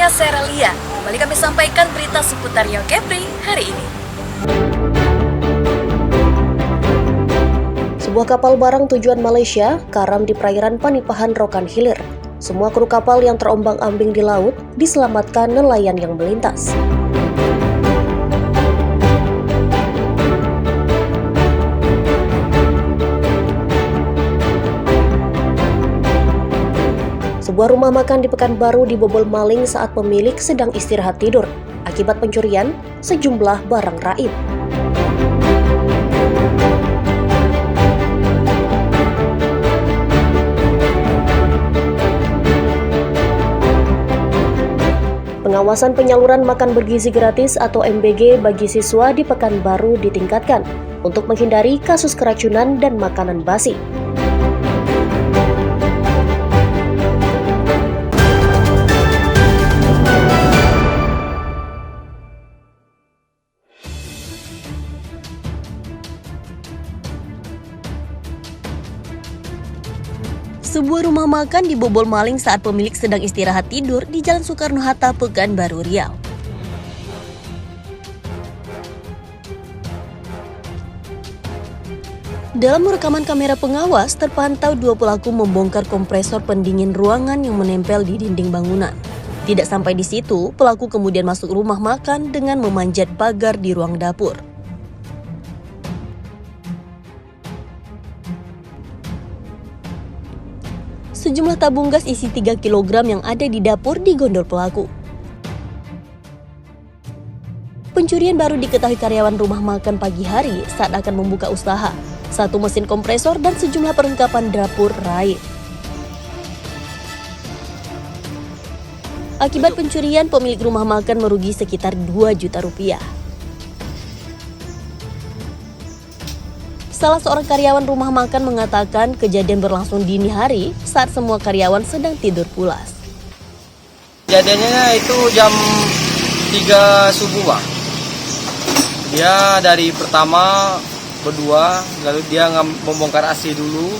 Saya Seralia. Kembali kami sampaikan berita seputar Riau Kepri hari ini. Sebuah kapal barang tujuan Malaysia karam di perairan Panipahan Rokan Hilir. Semua kru kapal yang terombang-ambing di laut diselamatkan nelayan yang melintas. Sebuah rumah makan di Pekanbaru dibobol maling saat pemilik sedang istirahat tidur. Akibat pencurian, sejumlah barang raib. Pengawasan penyaluran makan bergizi gratis atau MBG bagi siswa di Pekanbaru ditingkatkan untuk menghindari kasus keracunan dan makanan basi. Sebuah rumah makan dibobol maling saat pemilik sedang istirahat tidur di Jalan Soekarno-Hatta, Pekanbaru, Riau. Dalam rekaman kamera pengawas, terpantau dua pelaku membongkar kompresor pendingin ruangan yang menempel di dinding bangunan. Tidak sampai di situ, pelaku kemudian masuk rumah makan dengan memanjat pagar di ruang dapur. Sejumlah tabung gas isi 3 kg yang ada di dapur digondol pelaku. Pencurian baru diketahui karyawan rumah makan pagi hari saat akan membuka usaha. Satu mesin kompresor dan sejumlah perlengkapan dapur raib. Akibat pencurian, pemilik rumah makan merugi sekitar 2 juta rupiah. Salah seorang karyawan rumah makan mengatakan kejadian berlangsung dini hari saat semua karyawan sedang tidur pulas. Kejadiannya itu jam 3 subuh, Bang. Dia dari pertama berdua, lalu dia membongkar AC dulu.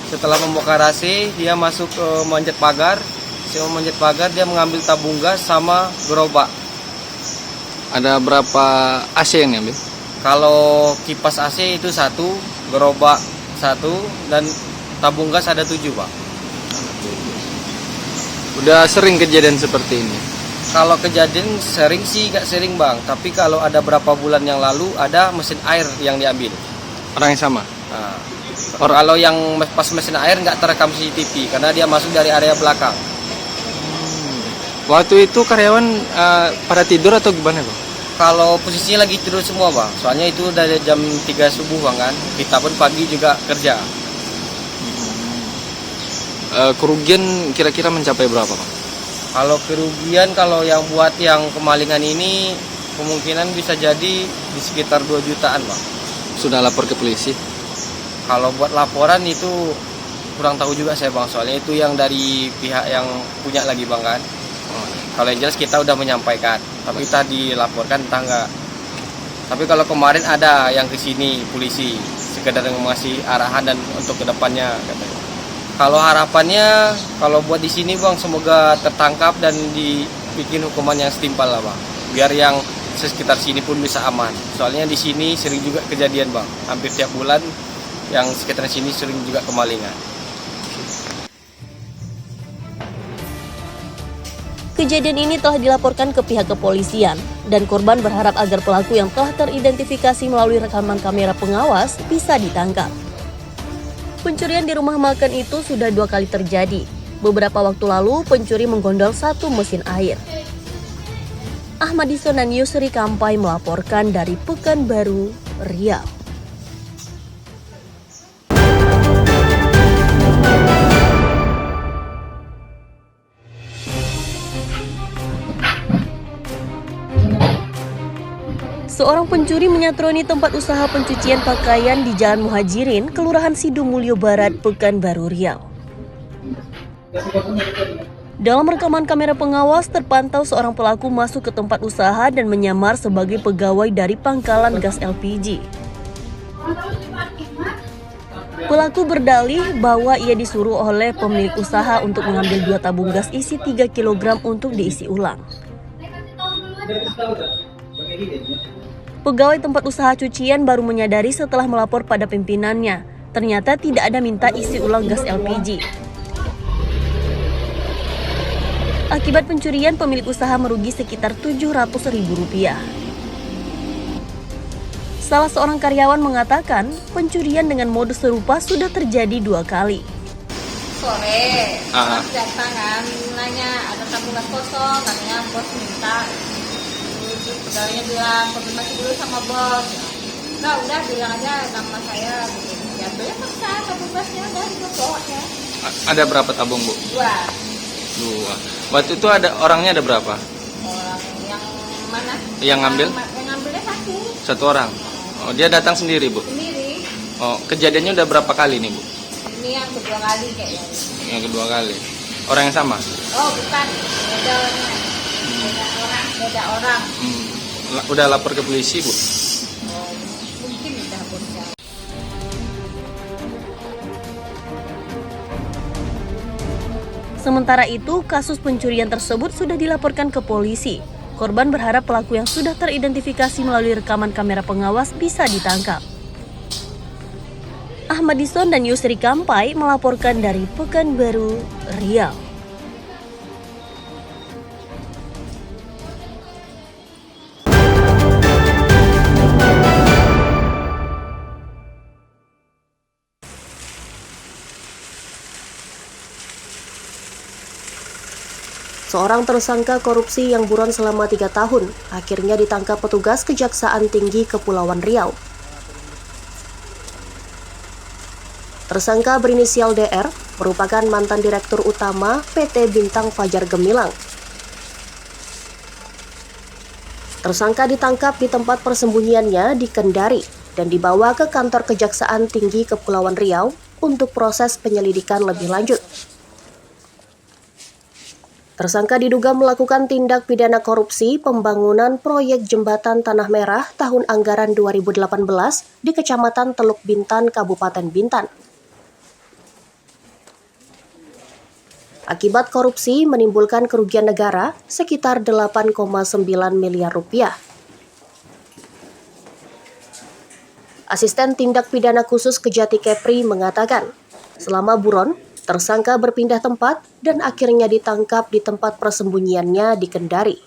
Setelah membongkar AC, dia masuk ke manjat pagar. Setelah manjat pagar, dia mengambil tabung gas sama gerobak. Ada berapa AC yang diambil? Kalau kipas AC itu 1, gerobak 1, dan tabung gas ada 7, Pak. Udah sering kejadian seperti ini? Kalau kejadian sering sih gak sering, Bang. Tapi kalau ada berapa bulan yang lalu ada mesin air yang diambil. Orang yang sama? Nah, kalau yang pas mesin air nggak terekam CCTV karena dia masuk dari area belakang. Waktu itu karyawan pada tidur atau gimana, Bang? Kalau posisinya lagi tidur semua, Bang. Soalnya itu dari jam 3 subuh, Bang, kan. Kita pun pagi juga kerja. Kerugian kira-kira mencapai berapa, Bang? Kalau kerugian, kalau yang buat yang kemalingan ini kemungkinan bisa jadi di sekitar 2 jutaan, Bang. Sudah lapor ke polisi? Kalau buat laporan itu kurang tahu juga saya, Bang. Soalnya itu yang dari pihak yang punya lagi, Bang, kan. Kalau yang jelas kita udah menyampaikan, tapi tadi dilaporkan entah enggak. Tapi kalau kemarin ada yang kesini polisi, sekedar ngasih arahan dan untuk kedepannya katanya. Kalau harapannya, kalau buat di sini, Bang, semoga tertangkap dan dibikin hukuman yang setimpal lah, Bang. Biar yang sekitar sini pun bisa aman. Soalnya di sini sering juga kejadian, Bang. Hampir tiap bulan yang sekitar sini sering juga kemalingan. Kejadian ini telah dilaporkan ke pihak kepolisian dan korban berharap agar pelaku yang telah teridentifikasi melalui rekaman kamera pengawas bisa ditangkap. Pencurian di rumah makan itu sudah 2 kali terjadi. Beberapa waktu lalu pencuri menggondol 1 mesin air. Ahmad Dison dan Yusri Kampai melaporkan dari Pekanbaru, Riau. Seorang pencuri menyatroni tempat usaha pencucian pakaian di Jalan Muhajirin, Kelurahan Sidumulyo Barat, Pekanbaru, Riau. Dalam rekaman kamera pengawas, terpantau seorang pelaku masuk ke tempat usaha dan menyamar sebagai pegawai dari pangkalan gas LPG. Pelaku berdalih bahwa ia disuruh oleh pemilik usaha untuk mengambil 2 tabung gas isi 3 kg untuk diisi ulang. Pegawai tempat usaha cucian baru menyadari setelah melapor pada pimpinannya. Ternyata tidak ada minta isi ulang gas LPG. Akibat pencurian, pemilik usaha merugi sekitar Rp700.000. Salah seorang karyawan mengatakan pencurian dengan modus serupa sudah terjadi 2 kali. Sore, orang datang kan, nanya ada tabung gas kosong, katanya bos minta. Terus pegawainya bilang, konfirmasi dulu sama bos. Nah udah bilang aja nama saya. Ya boleh paksa tabung gasnya dan pokoknya. Ada berapa tabung, Bu? 2. Waktu itu orangnya ada berapa? Orang yang mana? Yang ngambil? Yang ngambilnya 1. 1 orang. Oh, dia datang sendiri, Bu? Sendiri. Oh, kejadiannya udah berapa kali nih, Bu? Ini yang kedua kali kayaknya. Yang kedua kali. Orang yang sama? Oh bukan, beda orangnya. Beda orang. Udah lapor ke polisi, Bu? Oh, mungkin udah bosnya. Sementara itu, kasus pencurian tersebut sudah dilaporkan ke polisi. Korban berharap pelaku yang sudah teridentifikasi melalui rekaman kamera pengawas bisa ditangkap. Ahmad Dison dan Yusri Kampai melaporkan dari Pekanbaru, Riau. Seorang tersangka korupsi yang buron selama 3 tahun akhirnya ditangkap petugas Kejaksaan Tinggi Kepulauan Riau. Tersangka berinisial DR merupakan mantan Direktur Utama PT Bintang Fajar Gemilang. Tersangka ditangkap di tempat persembunyiannya di Kendari dan dibawa ke kantor Kejaksaan Tinggi Kepulauan Riau untuk proses penyelidikan lebih lanjut. Tersangka diduga melakukan tindak pidana korupsi pembangunan proyek jembatan Tanah Merah tahun anggaran 2018 di Kecamatan Teluk Bintan, Kabupaten Bintan. Akibat korupsi menimbulkan kerugian negara sekitar 8,9 miliar rupiah. Asisten Tindak Pidana Khusus Kejati Kepri mengatakan, selama buron, tersangka berpindah tempat dan akhirnya ditangkap di tempat persembunyiannya di Kendari.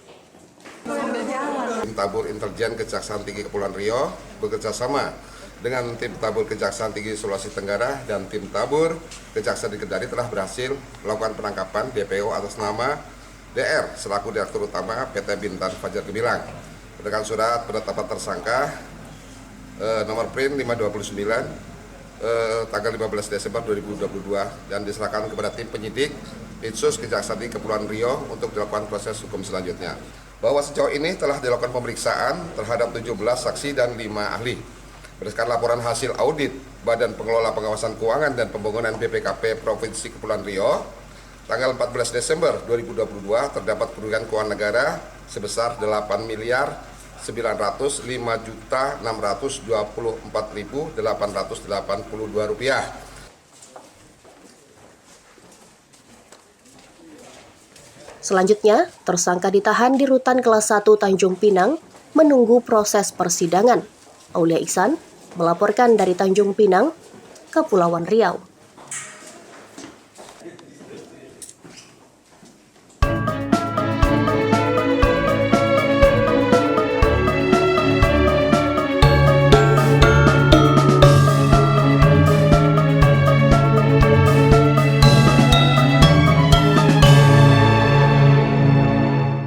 Tim Tabur Intelijen Kejaksaan Tinggi Kepulauan Riau bekerjasama dengan Tim Tabur Kejaksaan Tinggi Sulawesi Tenggara dan Tim Tabur Kejaksaan di Kendari telah berhasil melakukan penangkapan DPO atas nama DR selaku Direktur Utama PT Bintang Fajar Gemilang dengan surat penetapan tersangka nomor PRIN 529 tanggal 15 Desember 2022 dan diserahkan kepada tim penyidik Ditsus Kejaksaan Tinggi Kepulauan Riau untuk dilakukan proses hukum selanjutnya. Bahwa sejauh ini telah dilakukan pemeriksaan terhadap 17 saksi dan 5 ahli. Berdasarkan laporan hasil audit Badan Pengelola Pengawasan Keuangan dan Pembangunan BPKP Provinsi Kepulauan Riau, tanggal 14 Desember 2022 terdapat kerugian keuangan negara sebesar 8.605.624.882 rupiah. Selanjutnya, tersangka ditahan di Rutan Kelas 1 Tanjung Pinang menunggu proses persidangan. Aulia Ihsan melaporkan dari Tanjung Pinang, Kepulauan Riau.